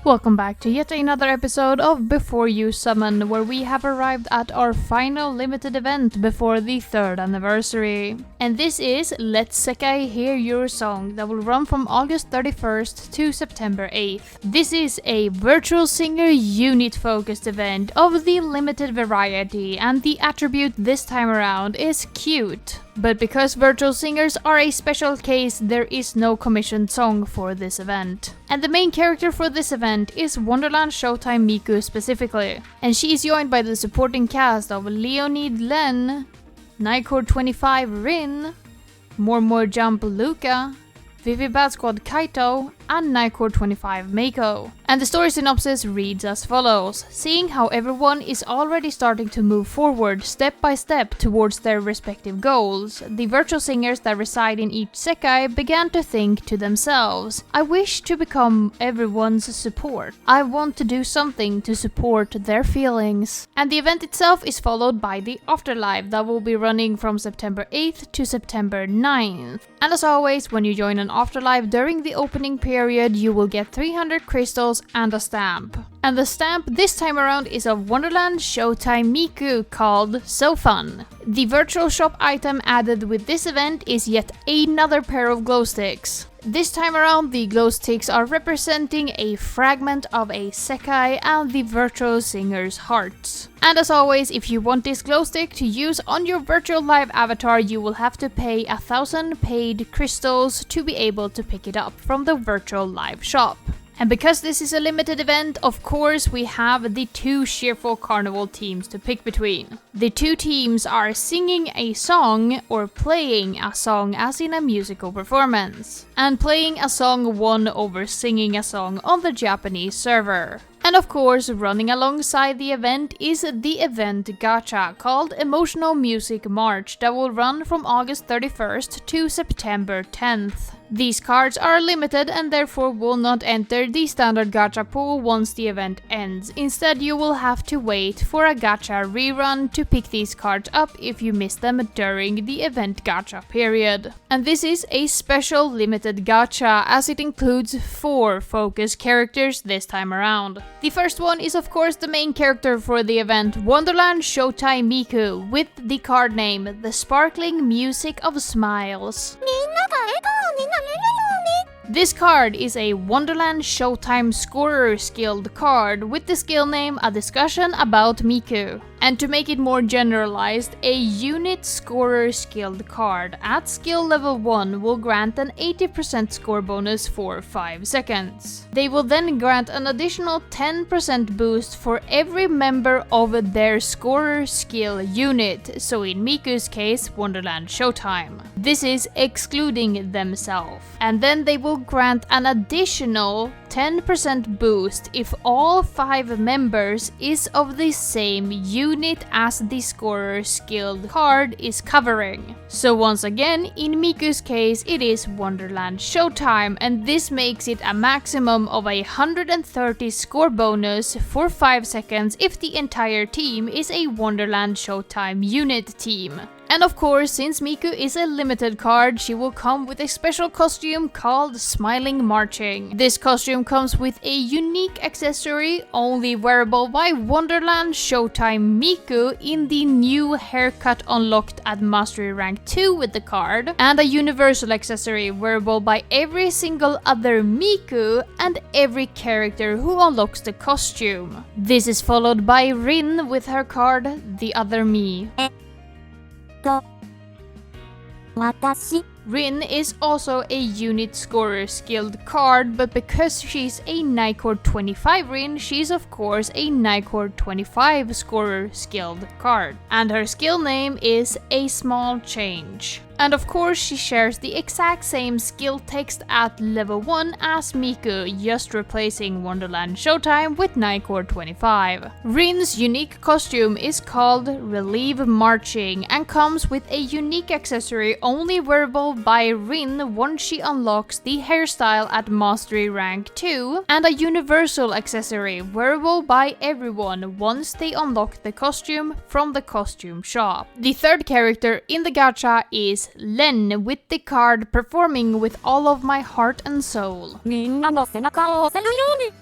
Welcome back to yet another episode of Before You Summon, where we have arrived at our final limited event before the 3rd anniversary. And this is Let Sekai Hear Your Song, that will run from August 31st to September 8th. This is a virtual singer unit focused event of the limited variety, and the attribute this time around is cute. But because virtual singers are a special case, there is no commissioned song for this event. And the main character for this event is Wonderland Showtime Miku specifically. And she is joined by the supporting cast of Leonid Len, Nightcore 25 Rin, More Jump LUKA, Vivi Bad Squad Kaito, and Nightcore 25 Mako. And the story synopsis reads as follows. Seeing how everyone is already starting to move forward step by step towards their respective goals, the virtual singers that reside in each Sekai began to think to themselves, I wish to become everyone's support. I want to do something to support their feelings. And the event itself is followed by the Afterlife that will be running from September 8th to September 9th. And as always, when you join an Afterlife during the opening period, you will get 300 crystals and a stamp. And the stamp this time around is of Wonderland Showtime Miku called So Fun. The virtual shop item added with this event is yet another pair of glow sticks. This time around, the glow sticks are representing a fragment of a Sekai and the virtual singer's hearts. And as always, if you want this glow stick to use on your virtual live avatar, you will have to pay 1,000 paid crystals to be able to pick it up from the virtual live shop. And because this is a limited event, of course, we have the two Cheerful Carnival teams to pick between. The two teams are singing a song or playing a song as in a musical performance. And playing a song won over singing a song on the Japanese server. And of course, running alongside the event is the event Gacha called Emotional Music March that will run from August 31st to September 10th. These cards are limited and therefore will not enter the standard gacha pool once the event ends. Instead, you will have to wait for a gacha rerun to pick these cards up if you miss them during the event gacha period. And this is a special limited gacha as it includes 4 focus characters this time around. The first one is of course the main character for the event, Wonderland Showtime Miku, with the card name The Sparkling Music of Smiles. This card is a Wonderland Showtime Scorer skilled card with the skill name A Discussion About Miku. And to make it more generalized, a unit scorer skilled card at skill level 1 will grant an 80% score bonus for 5 seconds. They will then grant an additional 10% boost for every member of their scorer skill unit, so in Miku's case, Wonderland Showtime. This is excluding themselves. And then they will grant an additional 10% boost if all 5 members is of the same unit as the scorer skilled card is covering. So once again, in Miku's case, it is Wonderland Showtime, and this makes it a maximum of 130 score bonus for 5 seconds if the entire team is a Wonderland Showtime unit team. And of course, since Miku is a limited card, she will come with a special costume called Smiling Marching. This costume comes with a unique accessory only wearable by Wonderland Showtime Miku in the new haircut unlocked at Mastery Rank 2 with the card, and a universal accessory wearable by every single other Miku and every character who unlocks the costume. This is followed by Rin with her card The Other Me. Rin is also a unit scorer skilled card, but because she's a Nightcore 25 Rin, she's of course a Nightcore 25 scorer skilled card. And her skill name is A Small Change. And of course, she shares the exact same skill text at level 1 as Miku, just replacing Wonderland Showtime with Nightcore 25. Rin's unique costume is called Relieve Marching and comes with a unique accessory only wearable by Rin once she unlocks the hairstyle at Mastery Rank 2, and a universal accessory wearable by everyone once they unlock the costume from the costume shop. The third character in the gacha is Len with the card Performing with All of My Heart and Soul.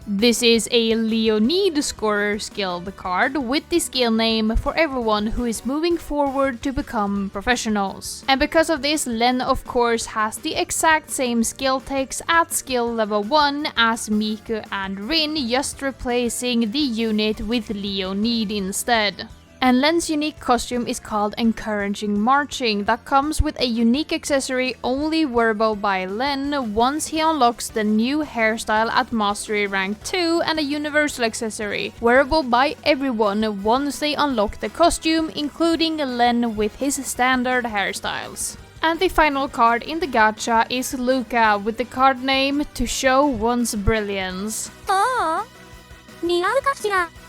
This is a Leonid scorer skilled card with the skill name for everyone who is moving forward to become professionals. And because of this, Len of course has the exact same skill takes at skill level 1 as Miku and Rin, just replacing the unit with Leonid instead. And Len's unique costume is called Encouraging Marching, that comes with a unique accessory only wearable by Len once he unlocks the new hairstyle at Mastery Rank 2, and a universal accessory wearable by everyone once they unlock the costume, including Len with his standard hairstyles. And the final card in the gacha is LUKA with the card name To Show One's Brilliance.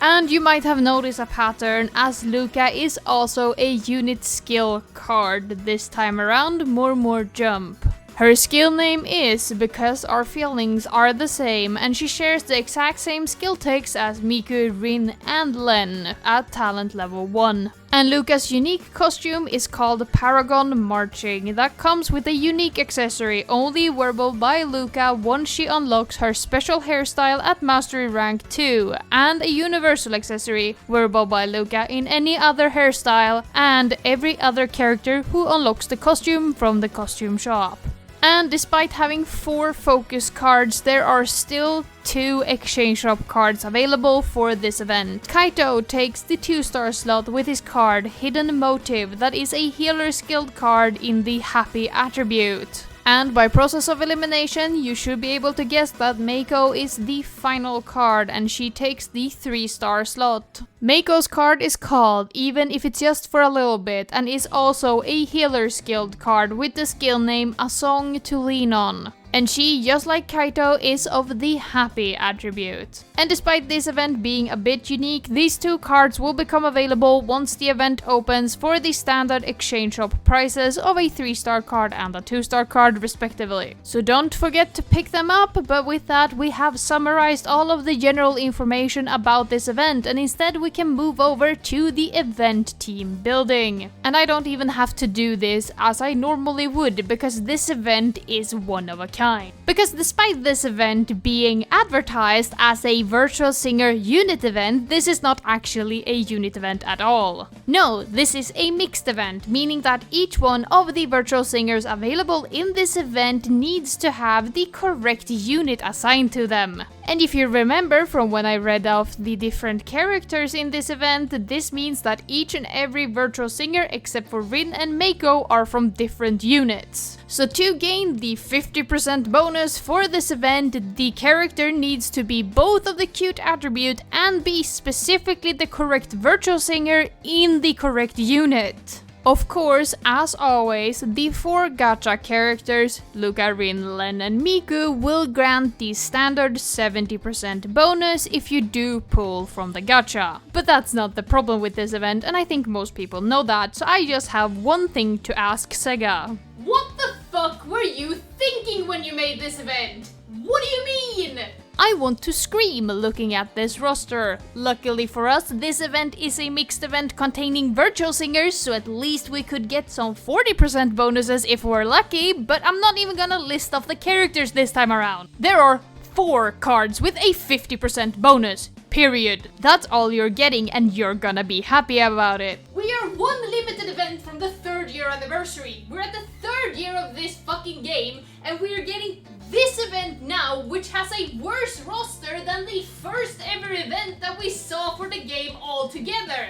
And you might have noticed a pattern, as LUKA is also a unit skill card this time around, more jump. Her skill name is Because Our Feelings Are the Same, and she shares the exact same skill takes as Miku, Rin and Len at talent level 1. And LUKA's unique costume is called Paragon Marching, that comes with a unique accessory only wearable by LUKA once she unlocks her special hairstyle at Mastery Rank 2, and a universal accessory wearable by LUKA in any other hairstyle and every other character who unlocks the costume from the costume shop. And despite having 4 focus cards, there are still 2 exchange shop cards available for this event. Kaito takes the 2-star slot with his card Hidden Motive, that is a healer skilled card in the Happy attribute. And by process of elimination, you should be able to guess that Meiko is the final card, and she takes the 3-star slot. Meiko's card is called Even If It's Just For a Little Bit, and is also a healer skilled card with the skill name A Song to Lean On. And she, just like Kaito, is of the Happy attribute. And despite this event being a bit unique, these 2 cards will become available once the event opens for the standard exchange shop prices of a 3-star card and a 2-star card respectively. So don't forget to pick them up, but with that we have summarized all of the general information about this event, and instead we can move over to the event team building. And I don't even have to do this as I normally would, because this event is one of a kind. Because despite this event being advertised as a virtual singer unit event, this is not actually a unit event at all. No, this is a mixed event, meaning that each one of the virtual singers available in this event needs to have the correct unit assigned to them. And if you remember from when I read off the different characters in this event, this means that each and every virtual singer except for Rin and Meiko are from different units. So to gain the 50% bonus for this event, the character needs to be both of the cute attribute and be specifically the correct virtual singer in the correct unit. Of course, as always, the 4 gacha characters, LUKA, Rin, Len and Miku, will grant the standard 70% bonus if you do pull from the gacha. But that's not the problem with this event, and I think most people know that, so I just have one thing to ask Sega. What the fuck were you thinking when you made this event? What do you mean? I want to scream looking at this roster. Luckily for us, this event is a mixed event containing virtual singers, so at least we could get some 40% bonuses if we're lucky, but I'm not even gonna list off the characters this time around. There are 4 cards with a 50% bonus. Period. That's all you're getting, and you're gonna be happy about it. We are one limited event from the 3rd year anniversary. We're at the 3rd year of this fucking game, and we're getting this event now, which has a worse roster than the first ever event that we saw for the game altogether.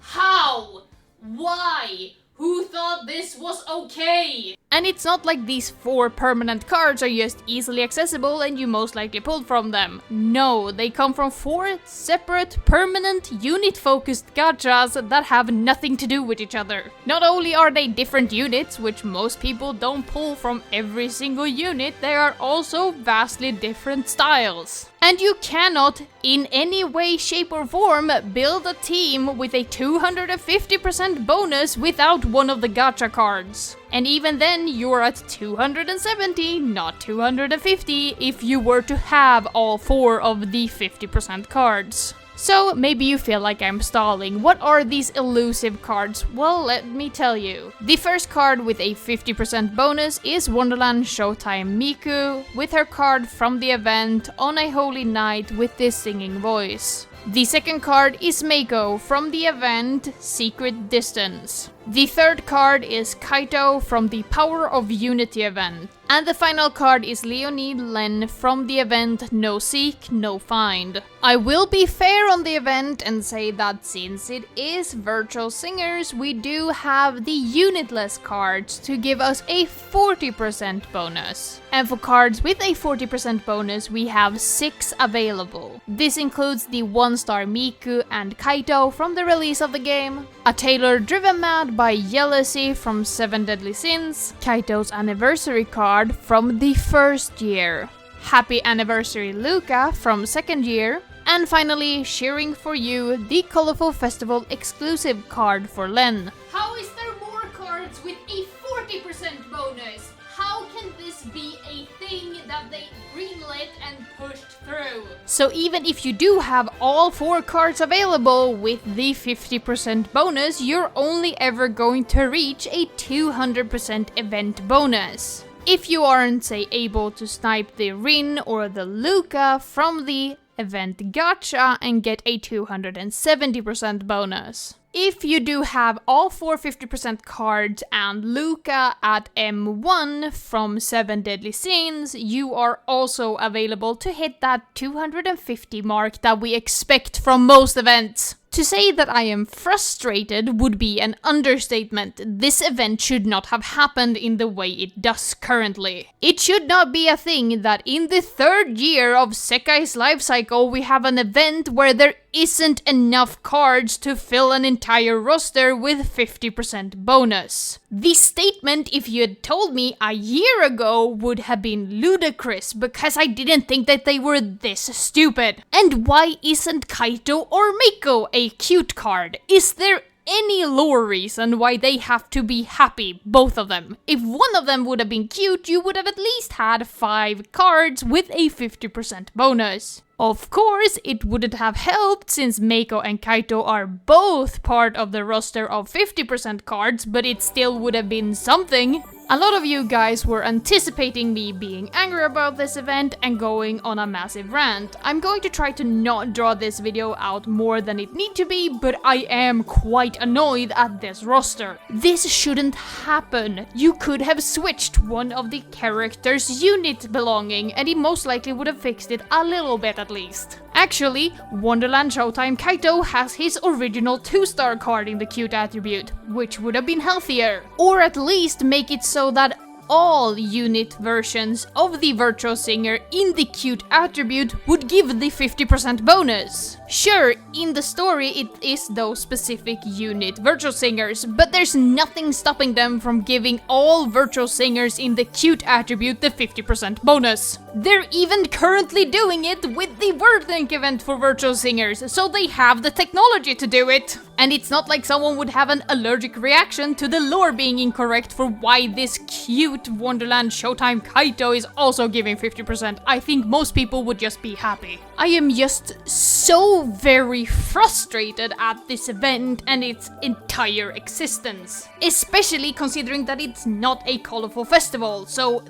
How? Why? Who thought this was okay? And it's not like these 4 permanent cards are just easily accessible and you most likely pulled from them. No, they come from 4 separate, permanent, unit-focused gachas that have nothing to do with each other. Not only are they different units, which most people don't pull from every single unit, they are also vastly different styles. And you cannot, in any way, shape or form, build a team with a 250% bonus without one of the gacha cards. And even then, you're at 270, not 250, if you were to have all 4 of the 50% cards. So maybe you feel like I'm stalling. What are these elusive cards? Well, let me tell you. The first card with a 50% bonus is Wonderland Showtime Miku, with her card from the event On a Holy Night with this singing voice. The second card is Meiko from the event Secret Distance. The third card is Kaito from the Power of Unity event. And the final card is Leonid Len from the event No Seek, No Find. I will be fair on the event and say that since it is Virtual Singers, we do have the unitless cards to give us a 40% bonus. And for cards with a 40% bonus, we have 6 available. This includes the 1-star Miku and Kaito from the release of the game, a Taylor driven mad by Jealousy from 7 Deadly Sins, Kaito's anniversary card from the first year, Happy Anniversary LUKA from second year, and finally Cheering for You, the Colorful Festival exclusive card for Len. How is there more cards with a 40% bonus? How can this be a thing that they greenlit and pushed through? So even if you do have all 4 cards available with the 50% bonus, you're only ever going to reach a 200% event bonus. If you aren't, say, able to snipe the Rin or the LUKA from the event Gacha and get a 270% bonus. If you do have all 4 50% cards and LUKA at M1 from 7 Deadly Sins, you are also available to hit that 250 mark that we expect from most events. To say that I am frustrated would be an understatement. This event should not have happened in the way it does currently. It should not be a thing that in the 3rd year of Sekai's life cycle we have an event where there isn't enough cards to fill an entire roster with 50% bonus. This statement, if you had told me a year ago, would have been ludicrous because I didn't think that they were this stupid. And why isn't Kaito or Meiko a cute card? Is there any lore reason why they have to be happy, both of them? If one of them would have been cute, you would have at least had 5 cards with a 50% bonus. Of course, it wouldn't have helped since Meiko and Kaito are both part of the roster of 50% cards, but it still would have been something. A lot of you guys were anticipating me being angry about this event and going on a massive rant. I'm going to try to not draw this video out more than it need to be, but I am quite annoyed at this roster. This shouldn't happen. You could have switched one of the characters' unit belonging and it most likely would have fixed it a little bit at least. Actually, Wonderland Showtime Kaito has his original 2-star card in the cute attribute, which would have been healthier. Or at least make it so that all unit versions of the Virtual Singer in the cute attribute would give the 50% bonus. Sure, in the story it is those specific unit Virtual Singers, but there's nothing stopping them from giving all Virtual Singers in the cute attribute the 50% bonus. They're even currently doing it with the RANTING event for Virtual Singers, so they have the technology to do it. And it's not like someone would have an allergic reaction to the lore being incorrect for why this cute Wonderland Showtime Kaito is also giving 50%. I think most people would just be happy. I am just so very frustrated at this event and its entire existence. Especially considering that it's not a colorful festival, so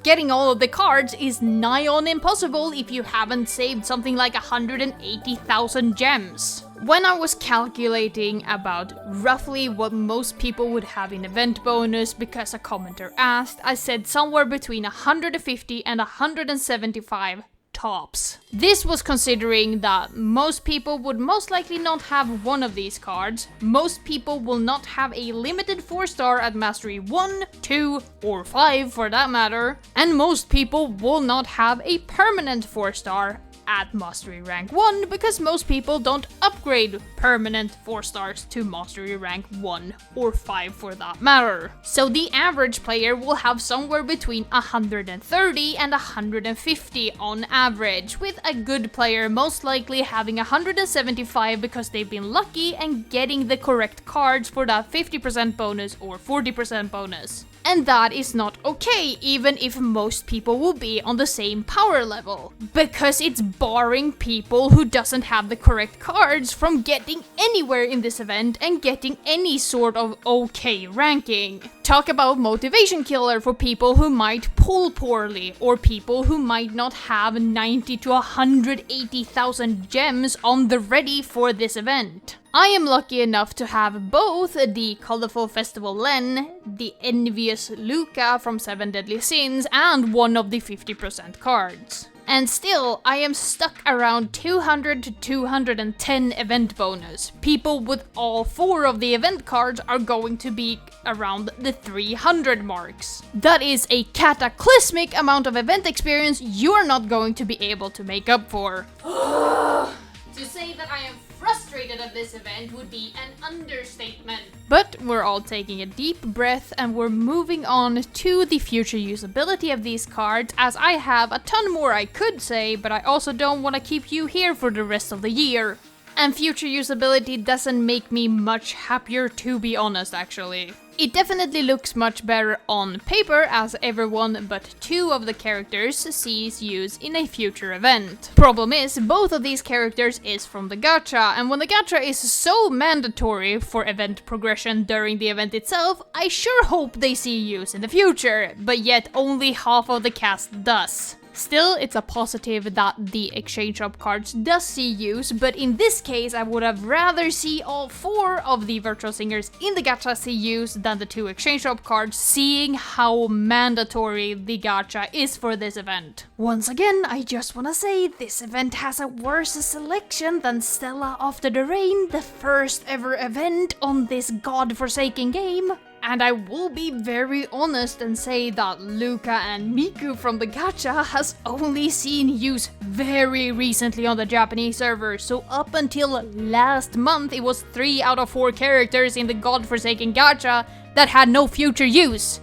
getting all of the cards is nigh on impossible if you haven't saved something like 180,000 gems. When I was calculating about roughly what most people would have in event bonus because a commenter asked, I said somewhere between 150 and 175 tops. This was considering that most people would most likely not have one of these cards, most people will not have a limited 4-star at Mastery 1, 2, or 5 for that matter, and most people will not have a permanent 4-star at Mastery Rank 1 because most people don't upgrade permanent 4-stars to Mastery Rank 1 or 5 for that matter. So the average player will have somewhere between 130 and 150 on average, with a good player most likely having 175 because they've been lucky and getting the correct cards for that 50% bonus or 40% bonus. And that is not okay, even if most people will be on the same power level. Because it's barring people who doesn't have the correct cards from getting anywhere in this event and getting any sort of okay ranking. Talk about motivation killer for people who might pull poorly, or people who might not have 90 to 180,000 gems on the ready for this event. I am lucky enough to have both the Colorful Festival Len, the Envious LUKA from 7 Deadly Sins, and one of the 50% cards. And still, I am stuck around 200 to 210 event bonus. People with all 4 of the event cards are going to be around the 300 marks. That is a cataclysmic amount of event experience you are not going to be able to make up for. To say that I am frustrated at this event would be an understatement. But we're all taking a deep breath and we're moving on to the future usability of these cards, as I have a ton more I could say, but I also don't want to keep you here for the rest of the year. And future usability doesn't make me much happier, to be honest, actually. It definitely looks much better on paper, as everyone but 2 of the characters sees use in a future event. Problem is, both of these characters is from the gacha, and when the gacha is so mandatory for event progression during the event itself, I sure hope they see use in the future, but yet only half of the cast does. Still, it's a positive that the exchange shop cards does see use, but in this case I would have rather see all 4 of the virtual singers in the gacha see use than the 2 exchange shop cards, seeing how mandatory the gacha is for this event. Once again, I just wanna say this event has a worse selection than Stella After the Rain, the first ever event on this godforsaken game. And I will be very honest and say that LUKA and Miku from the gacha has only seen use very recently on the Japanese server, so up until last month it was 3 out of 4 characters in the godforsaken gacha that had no future use.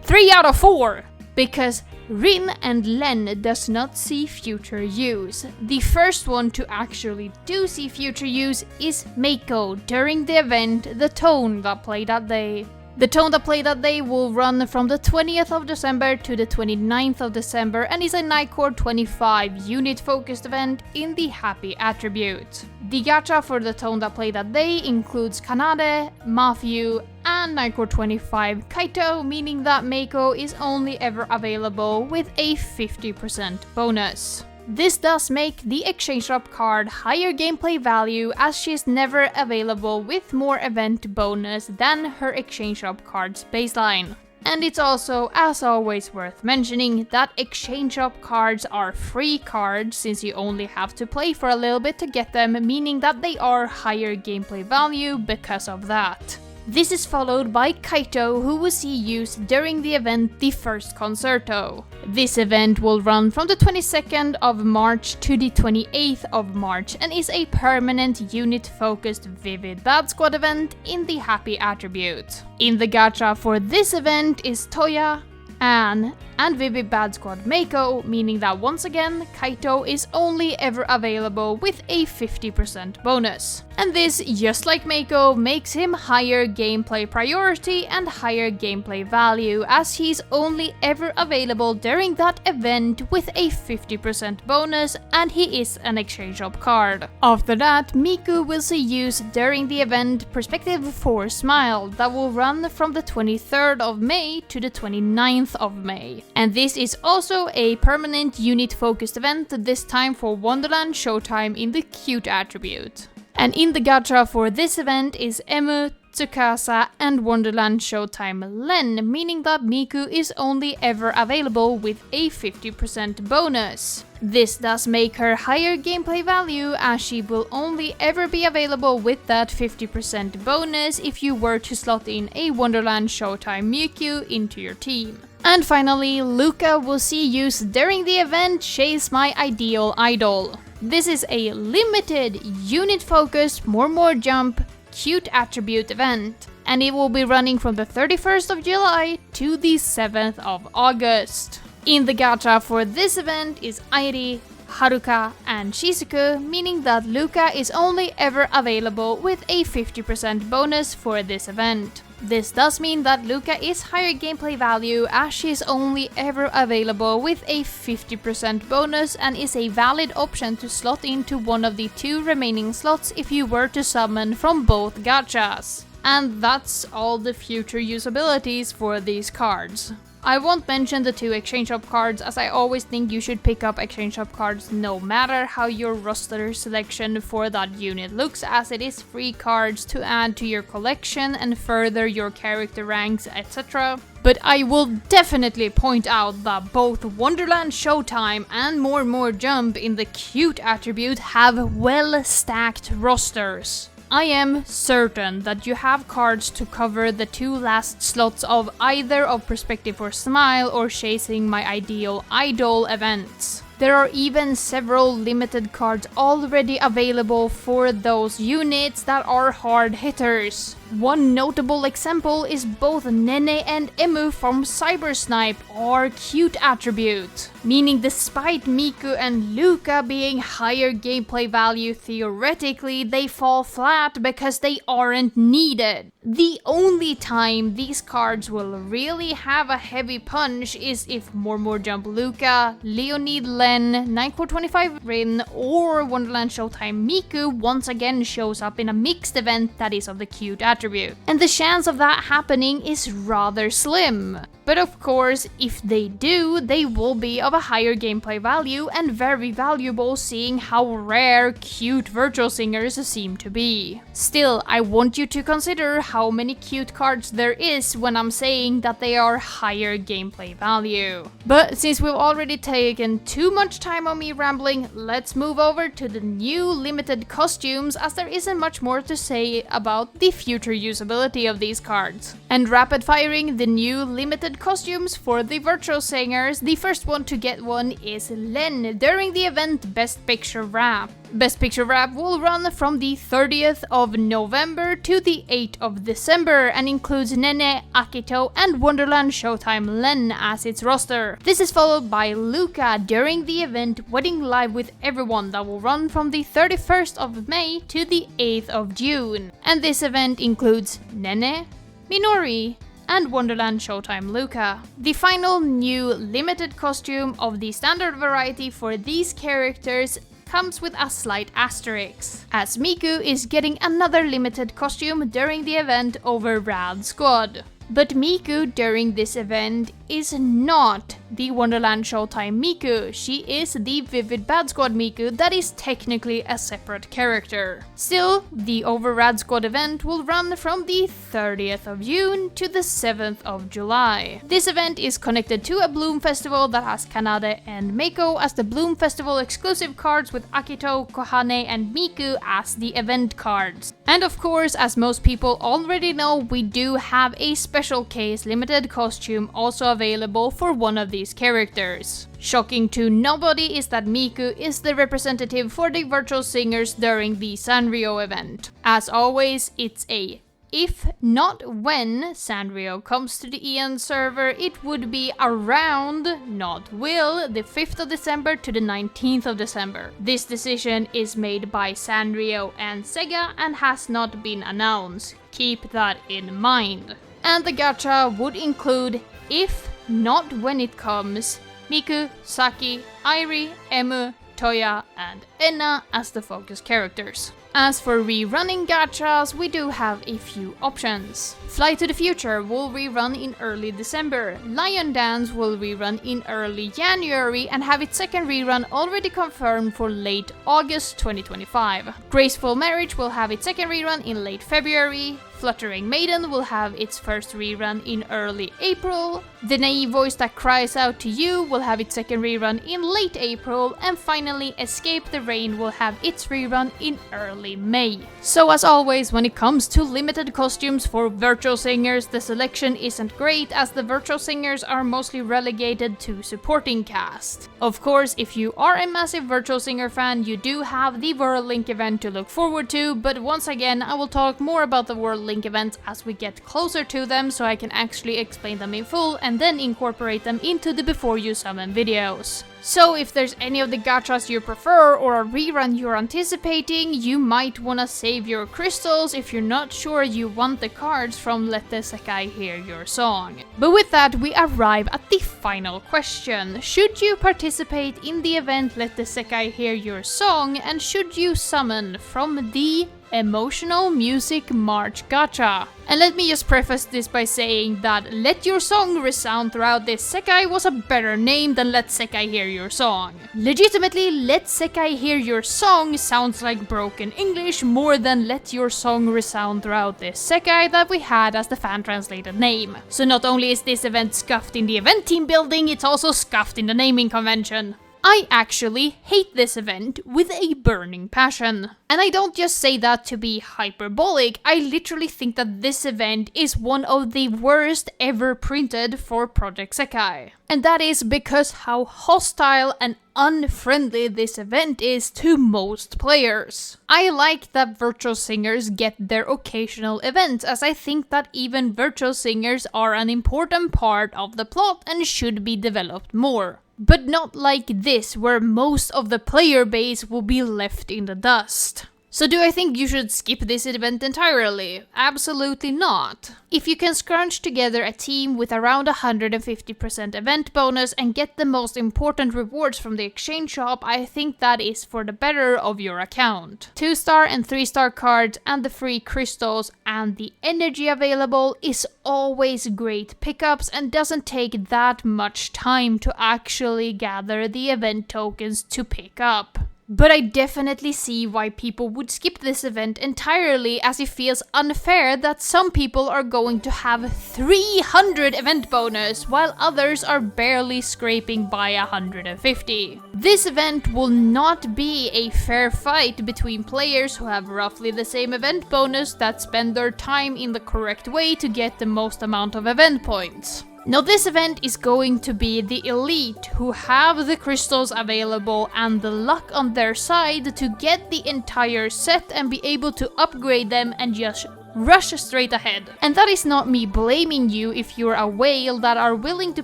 3 out of 4! Because Rin and Len does not see future use. The first one to actually do see future use is Meiko during the event The Tone That Play That Day. The Tone That Play That Day will run from the 20th of December to the 29th of December and is a Nightcore 25 unit-focused event in the Happy attribute. The gacha for The Tone That Play That Day includes Kanade, Matthew, and Nightcore 25 Kaito, meaning that Meiko is only ever available with a 50% bonus. This does make the exchange shop card higher gameplay value, as she is never available with more event bonus than her exchange shop card's baseline. And it's also, as always, worth mentioning that exchange shop cards are free cards, since you only have to play for a little bit to get them, meaning that they are higher gameplay value because of that. This is followed by Kaito, who will see use during the event The First Concerto. This event will run from the 22nd of March to the 28th of March and is a permanent unit-focused Vivid Bad Squad event in the Happy attribute. In the gacha for this event is Toya, Anne, and Vivid Bad Squad Meiko, meaning that once again, Kaito is only ever available with a 50% bonus. And this, just like Meiko, makes him higher gameplay priority and higher gameplay value, as he's only ever available during that event with a 50% bonus, and he is an exchange shop card. After that, Miku will see use during the event Perspective 4 Smile, that will run from the 23rd of May to the 29th of May. And this is also a permanent unit-focused event, this time for Wonderland Showtime in the Cute attribute. And in the gacha for this event is Emu, Tsukasa, and Wonderland Showtime Len, meaning that Miku is only ever available with a 50% bonus. This does make her higher gameplay value, as she will only ever be available with that 50% bonus if you were to slot in a Wonderland Showtime Miku into your team. And finally, LUKA will see use during the event Chase My Ideal Idol. This is a limited, unit-focused More Jump Cute attribute event, and it will be running from the 31st of July to the 7th of August. In the gacha for this event is Airi, Haruka, and Shizuku, meaning that LUKA is only ever available with a 50% bonus for this event. This does mean that LUKA is higher gameplay value as she is only ever available with a 50% bonus and is a valid option to slot into one of the 2 remaining slots if you were to summon from both gachas. And that's all the future usabilities for these cards. I won't mention the 2 exchange shop cards as I always think you should pick up exchange shop cards no matter how your roster selection for that unit looks, as it is free cards to add to your collection and further your character ranks, etc. But I will definitely point out that both Wonderland Showtime and More Jump in the cute attribute have well stacked rosters. I am certain that you have cards to cover the 2 last slots of either of Perspective or Smile or Chasing My Ideal Idol events. There are even several limited cards already available for those units that are hard hitters. One notable example is both Nene and Emu from Cybersnipe are cute attribute, meaning despite Miku and LUKA being higher gameplay value theoretically, they fall flat because they aren't needed. The only time these cards will really have a heavy punch is if More Jump LUKA, Leonid Len, 9425 Rin, or Wonderland Showtime Miku once again shows up in a mixed event that is of the cute attribute. And the chance of that happening is rather slim. But of course, if they do, they will be of a higher gameplay value and very valuable seeing how rare cute virtual singers seem to be. Still, I want you to consider how many cute cards there is when I'm saying that they are higher gameplay value. But since we've already taken too much time on me rambling, let's move over to the new limited costumes, as there isn't much more to say about the future usability of these cards. And rapid firing the new limited costumes for the virtual singers, the first one to get one is Len during the event Best Picture Rap. Best Picture Rap will run from the 30th of November to the 8th of December and includes Nene, Akito, and Wonderland Showtime Len as its roster. This is followed by LUKA during the event Wedding Live with Everyone that will run from the 31st of May to the 8th of June. And this event includes Nene, Minori, and Wonderland Showtime LUKA. The final new limited costume of the standard variety for these characters comes with a slight asterisk, as Miku is getting another limited costume during the event over Rad Squad. But Miku during this event is not the Wonderland Showtime Miku, she is the Vivid Bad Squad Miku that is technically a separate character. Still, the Over Rad Squad event will run from the 30th of June to the 7th of July. This event is connected to a Bloom Festival that has Kanade and Meiko as the Bloom Festival exclusive cards with Akito, Kohane, and Miku as the event cards. And of course, as most people already know, we do have a special case limited costume also available for one of these characters. Shocking to nobody is that Miku is the representative for the virtual singers during the Sanrio event. As always, it's a if not when Sanrio comes to the Ian server, it would be around, not will, the 5th of December to the 19th of December. This decision is made by Sanrio and Sega and has not been announced. Keep that in mind. And the gacha would include if not when it comes, Miku, Saki, Airi, Emu, Toya, and Enna as the focus characters. As for rerunning gachas, we do have a few options. Fly to the Future will rerun in early December, Lion Dance will rerun in early January and have its second rerun already confirmed for late August 2025. Graceful Marriage will have its second rerun in late February, Fluttering Maiden will have its first rerun in early April, The Naive Voice That Cries Out to You will have its second rerun in late April, and finally Escape the Rain will have its rerun in early May. So as always, when it comes to limited costumes for virtual singers, the selection isn't great as the virtual singers are mostly relegated to supporting cast. Of course, if you are a massive virtual singer fan, you do have the World Link event to look forward to, but once again, I will talk more about the World Link events as we get closer to them so I can actually explain them in full and then incorporate them into the Before You Summon videos. So if there's any of the gachas you prefer or a rerun you're anticipating, you might wanna save your crystals if you're not sure you want the cards from Let the Sekai Hear Your Song. But with that, we arrive at the final question. Should you participate in the event Let the Sekai Hear Your Song, and should you summon from the Emotional Music March Gacha? And let me just preface this by saying that Let Your Song Resound Throughout This Sekai was a better name than Let Sekai Hear Your Song. Legitimately, Let Sekai Hear Your Song sounds like broken English more than Let Your Song Resound Throughout This Sekai that we had as the fan-translated name. So not only is this event scuffed in the event team building, it's also scuffed in the naming convention. I actually hate this event with a burning passion. And I don't just say that to be hyperbolic, I literally think that this event is one of the worst ever printed for Project Sekai. And that is because how hostile and unfriendly this event is to most players. I like that virtual singers get their occasional events, as I think that even virtual singers are an important part of the plot and should be developed more. But not like this, where most of the player base will be left in the dust. So do I think you should skip this event entirely? Absolutely not. If you can scrunch together a team with around 150% event bonus and get the most important rewards from the exchange shop, I think that is for the better of your account. 2-star and 3-star cards and the free crystals and the energy available is always great pickups and doesn't take that much time to actually gather the event tokens to pick up. But I definitely see why people would skip this event entirely, as it feels unfair that some people are going to have 300 event bonus while others are barely scraping by 150. This event will not be a fair fight between players who have roughly the same event bonus that spend their time in the correct way to get the most amount of event points. Now this event is going to be the elite who have the crystals available and the luck on their side to get the entire set and be able to upgrade them and just rush straight ahead. And that is not me blaming you if you're a whale that are willing to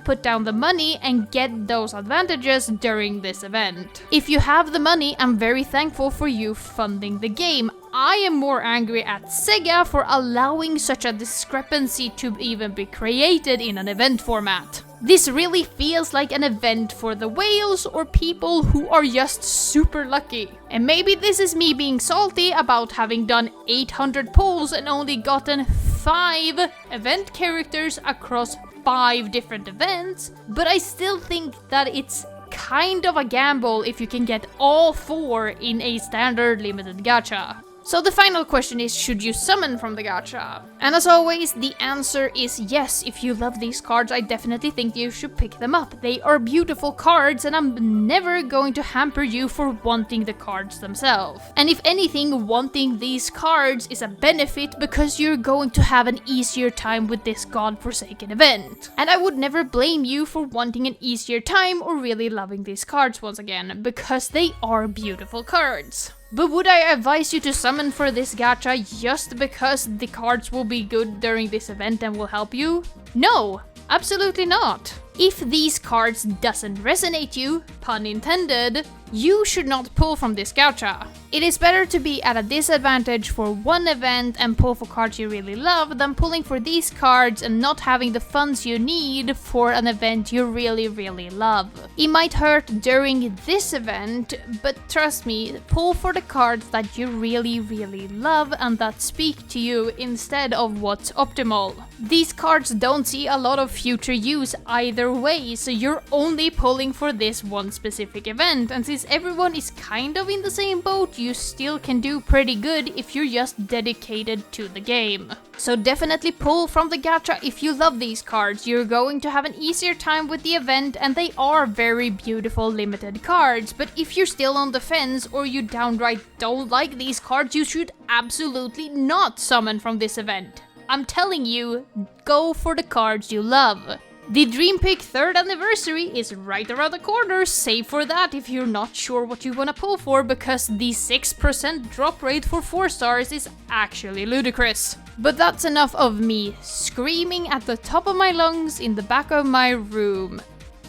put down the money and get those advantages during this event. If you have the money, I'm very thankful for you funding the game. I am more angry at Sega for allowing such a discrepancy to even be created in an event format. This really feels like an event for the whales or people who are just super lucky. And maybe this is me being salty about having done 800 polls and only gotten 5 event characters across 5 different events, but I still think that it's kind of a gamble if you can get all 4 in a standard limited gacha. So the final question is, should you summon from the gacha? And as always, the answer is yes. If you love these cards, I definitely think you should pick them up. They are beautiful cards and I'm never going to hamper you for wanting the cards themselves. And if anything, wanting these cards is a benefit because you're going to have an easier time with this godforsaken event. And I would never blame you for wanting an easier time or really loving these cards once again, because they are beautiful cards. But would I advise you to summon for this gacha just because the cards will be good during this event and will help you? No, absolutely not. If these cards doesn't resonate you, pun intended, you should not pull from this gacha. It is better to be at a disadvantage for one event and pull for cards you really love than pulling for these cards and not having the funds you need for an event you really love. It might hurt during this event, but trust me, pull for the cards that you really love and that speak to you instead of what's optimal. These cards don't see a lot of future use either way, so you're only pulling for this one specific event, and since everyone is kind of in the same boat, you still can do pretty good if you're just dedicated to the game. So definitely pull from the gacha if you love these cards. You're going to have an easier time with the event and they are very beautiful limited cards, but if you're still on the fence or you downright don't like these cards, you should absolutely not summon from this event. I'm telling you, go for the cards you love. The Dream Pick 3rd anniversary is right around the corner, save for that if you're not sure what you wanna pull for, because the 6% drop rate for 4 stars is actually ludicrous. But that's enough of me screaming at the top of my lungs in the back of my room.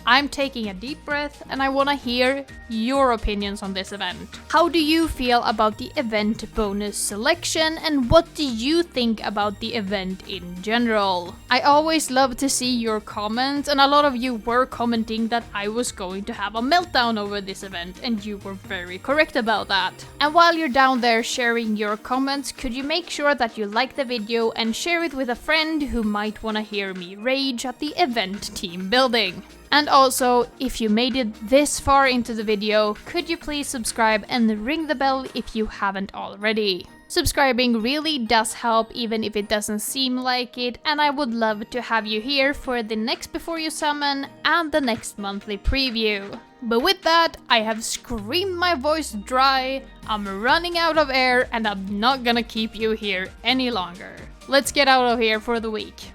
I'm taking a deep breath and I wanna hear your opinions on this event. How do you feel about the event bonus selection, and what do you think about the event in general? I always love to see your comments, and a lot of you were commenting that I was going to have a meltdown over this event, and you were very correct about that. And while you're down there sharing your comments, could you make sure that you like the video and share it with a friend who might wanna hear me rage at the event team building? And also, if you made it this far into the video, could you please subscribe and ring the bell if you haven't already? Subscribing really does help, even if it doesn't seem like it, and I would love to have you here for the next Before You Summon and the next monthly preview. But with that, I have screamed my voice dry, I'm running out of air, and I'm not gonna keep you here any longer. Let's get out of here for the week.